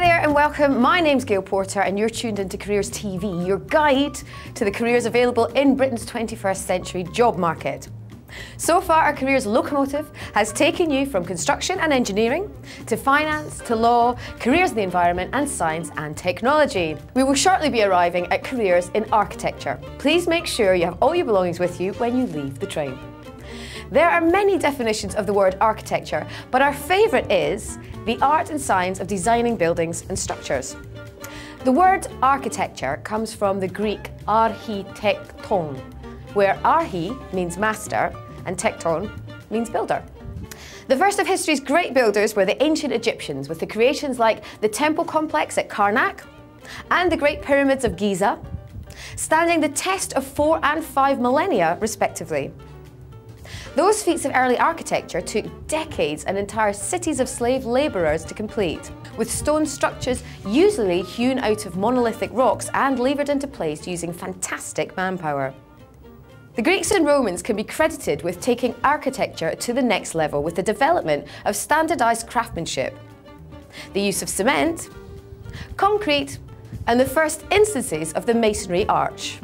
there and welcome. My name's Gail Porter and you're tuned into Careers TV, your guide to the careers available in Britain's 21st century job market. So far, our careers locomotive has taken you from construction and engineering to finance to law, careers in the environment and science and technology. We will shortly be arriving at careers in architecture. Please make sure you have all your belongings with you when you leave the train. There are many definitions of the word architecture, but our favourite is the art and science of designing buildings and structures. The word architecture comes from the Greek architekton, where archi means master and tekton means builder. The first of history's great builders were the ancient Egyptians, with the creations like the temple complex at Karnak and the Great Pyramids of Giza, standing the test of 4 and 5 millennia respectively. Those feats of early architecture took decades and entire cities of slave labourers to complete, with stone structures usually hewn out of monolithic rocks and levered into place using fantastic manpower. The Greeks and Romans can be credited with taking architecture to the next level with the development of standardised craftsmanship, the use of cement, concrete, and the first instances of the masonry arch.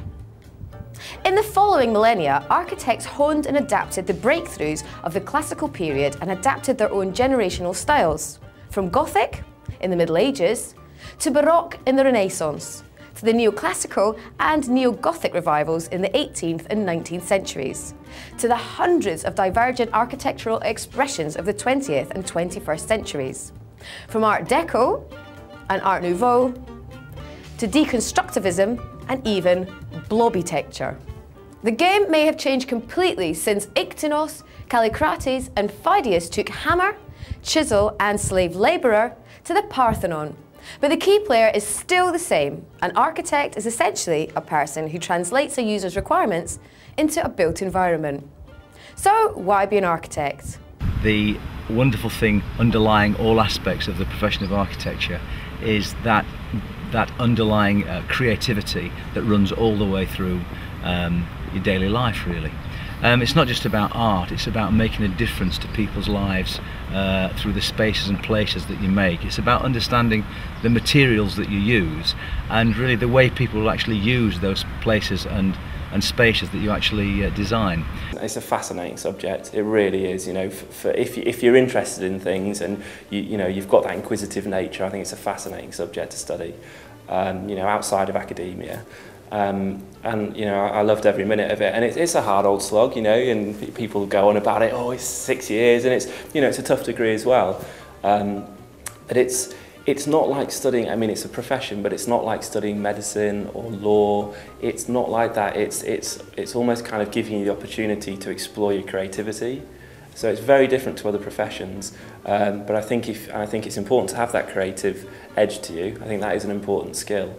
In the following millennia, architects honed and adapted the breakthroughs of the classical period and adapted their own generational styles, from Gothic in the Middle Ages to Baroque in the Renaissance, to the neoclassical and neo-Gothic revivals in the 18th and 19th centuries, to the hundreds of divergent architectural expressions of the 20th and 21st centuries, from Art Deco and Art Nouveau to deconstructivism and even blobbytecture. The game may have changed completely since Iktinos, Callicrates and Phidias took hammer, chisel and slave labourer to the Parthenon. But the key player is still the same. An architect is essentially a person who translates a user's requirements into a built environment. So why be an architect? The wonderful thing underlying all aspects of the profession of architecture is that underlying creativity that runs all the way through your daily life, really. It's not just about art, it's about making a difference to people's lives through the spaces and places that you make. It's about understanding the materials that you use and really the way people will actually use those places and spaces that you actually design. It's a fascinating subject, it really is. You know, if you're interested in things and you've got that inquisitive nature, I think it's a fascinating subject to study. Outside of academia, and I loved every minute of it. And it's a hard old slog, and people go on about it. Oh, it's 6 years, and it's a tough degree as well. But it's not like studying. I mean, it's a profession, but it's not like studying medicine or law. It's not like that. It's almost kind of giving you the opportunity to explore your creativity. So it's very different to other professions, but I think it's important to have that creative edge to you. I think that is an important skill,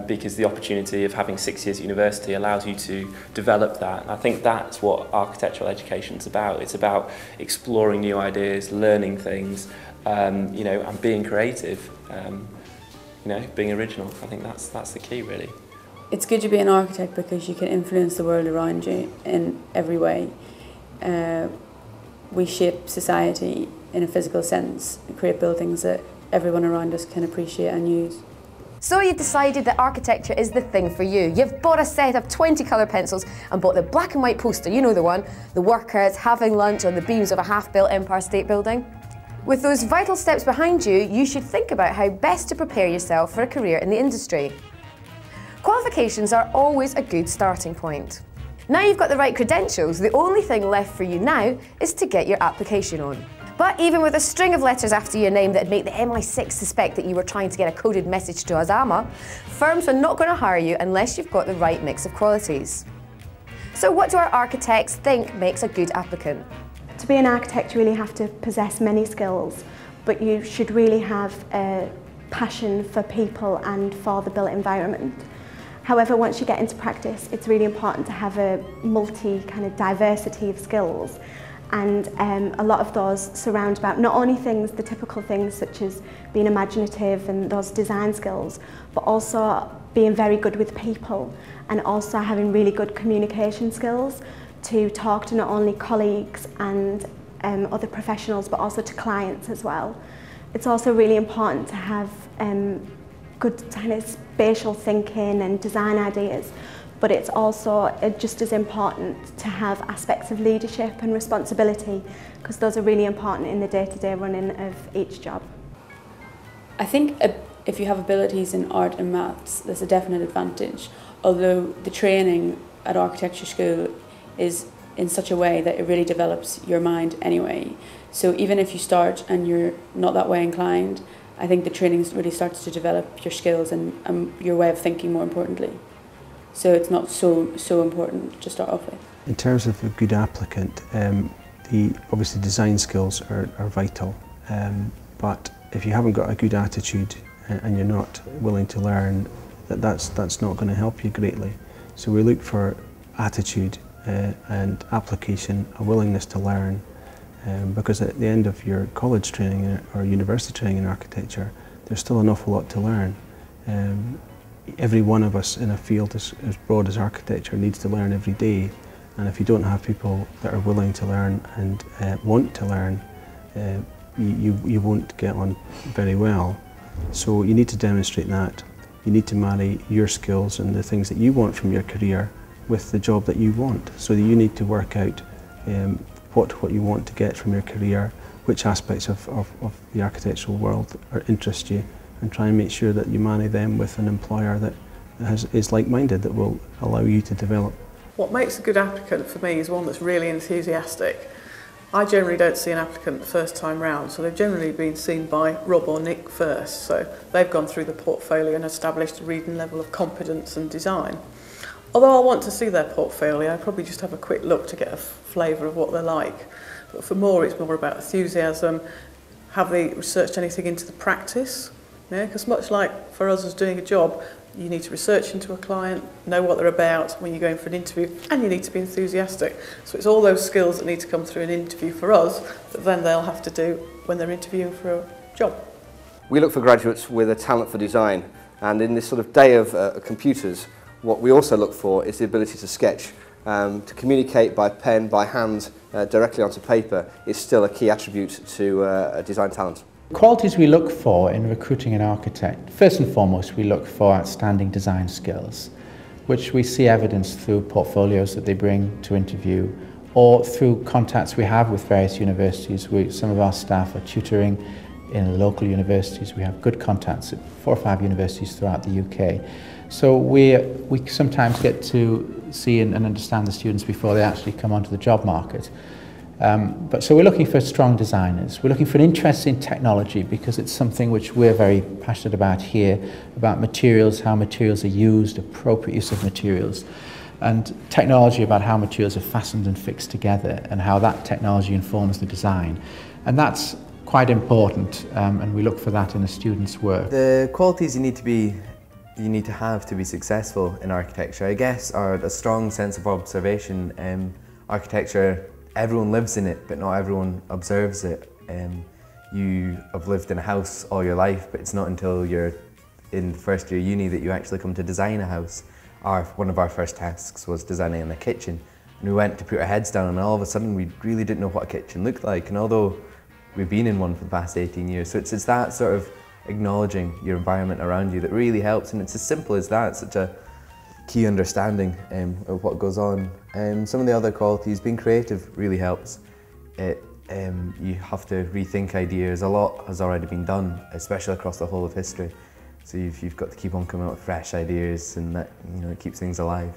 because the opportunity of having 6 years at university allows you to develop that. I think that's what architectural education is about. It's about exploring new ideas, learning things, and being creative, being original. I think that's the key, really. It's good to be an architect because you can influence the world around you in every way. We shape society in a physical sense and create buildings that everyone around us can appreciate and use. So you've decided that architecture is the thing for you. You've bought a set of 20 colour pencils and bought the black and white poster, you know the one, the workers having lunch on the beams of a half-built Empire State Building. With those vital steps behind you, you should think about how best to prepare yourself for a career in the industry. Qualifications are always a good starting point. Now you've got the right credentials, the only thing left for you now is to get your application on. But even with a string of letters after your name that'd make the MI6 suspect that you were trying to get a coded message to Osama, firms are not going to hire you unless you've got the right mix of qualities. So what do our architects think makes a good applicant? To be an architect, you really have to possess many skills, but you should really have a passion for people and for the built environment. However, once you get into practice, it's really important to have a diversity of skills, and a lot of those surround about not only the typical things such as being imaginative and those design skills, but also being very good with people and also having really good communication skills to talk to not only colleagues and other professionals, but also to clients as well. It's also really important to have good kind of spatial thinking and design ideas, but it's also just as important to have aspects of leadership and responsibility, because those are really important in the day-to-day running of each job. I think if you have abilities in art and maths, there's a definite advantage, although the training at architecture school is in such a way that it really develops your mind anyway. So even if you start and you're not that way inclined, I think the training really starts to develop your skills and your way of thinking, more importantly. So it's not so important to start off with. In terms of a good applicant, obviously design skills are vital, but if you haven't got a good attitude and you're not willing to learn, that's not going to help you greatly. So we look for attitude and application, a willingness to learn, because at the end of your college training or university training in architecture, there's still an awful lot to learn. Every one of us in a field as broad as architecture needs to learn every day, and if you don't have people that are willing to learn and want to learn, you won't get on very well. So you need to demonstrate that. You need to marry your skills and the things that you want from your career with the job that you want. So you need to work out what you want to get from your career, which aspects of the architectural world interest you, and try and make sure that you marry them with an employer that is like-minded, that will allow you to develop. What makes a good applicant for me is one that's really enthusiastic. I generally don't see an applicant the first time round, so they've generally been seen by Rob or Nick first, so they've gone through the portfolio and established a reading level of competence and design. Although I want to see their portfolio, I probably just have a quick look to get a flavour of what they're like. But for more, it's more about enthusiasm. Have they researched anything into the practice? Yeah, because much like for us as doing a job, you need to research into a client, know what they're about when you're going for an interview, and you need to be enthusiastic. So it's all those skills that need to come through an interview for us that then they'll have to do when they're interviewing for a job. We look for graduates with a talent for design, and in this sort of day of computers, what we also look for is the ability to sketch. To communicate by pen, by hand, directly onto paper is still a key attribute to a design talent. Qualities we look for in recruiting an architect, first and foremost we look for outstanding design skills, which we see evidenced through portfolios that they bring to interview or through contacts we have with various universities. Some of our staff are tutoring in local universities. We have good contacts at 4 or 5 universities throughout the UK. So we sometimes get to see and understand the students before they actually come onto the job market. So we're looking for strong designers. We're looking for an interest in technology, because it's something which we're very passionate about here, about materials, how materials are used, appropriate use of materials, and technology, about how materials are fastened and fixed together and how that technology informs the design. And that's quite important, and we look for that in a student's work. The qualities you need to have to be successful in architecture, I guess, are a strong sense of observation. Architecture, everyone lives in it, but not everyone observes it. You have lived in a house all your life, but it's not until you're in first year uni that you actually come to design a house. One of our first tasks was designing a kitchen, and we went to put our heads down, and all of a sudden we really didn't know what a kitchen looked like, and although we've been in one for the past 18 years, so it's that sort of acknowledging your environment around you that really helps, and it's as simple as that. It's such a key understanding of what goes on. Some of the other qualities, being creative really helps. You have to rethink ideas. A lot has already been done, especially across the whole of history. So you've got to keep on coming up with fresh ideas, and that, it keeps things alive.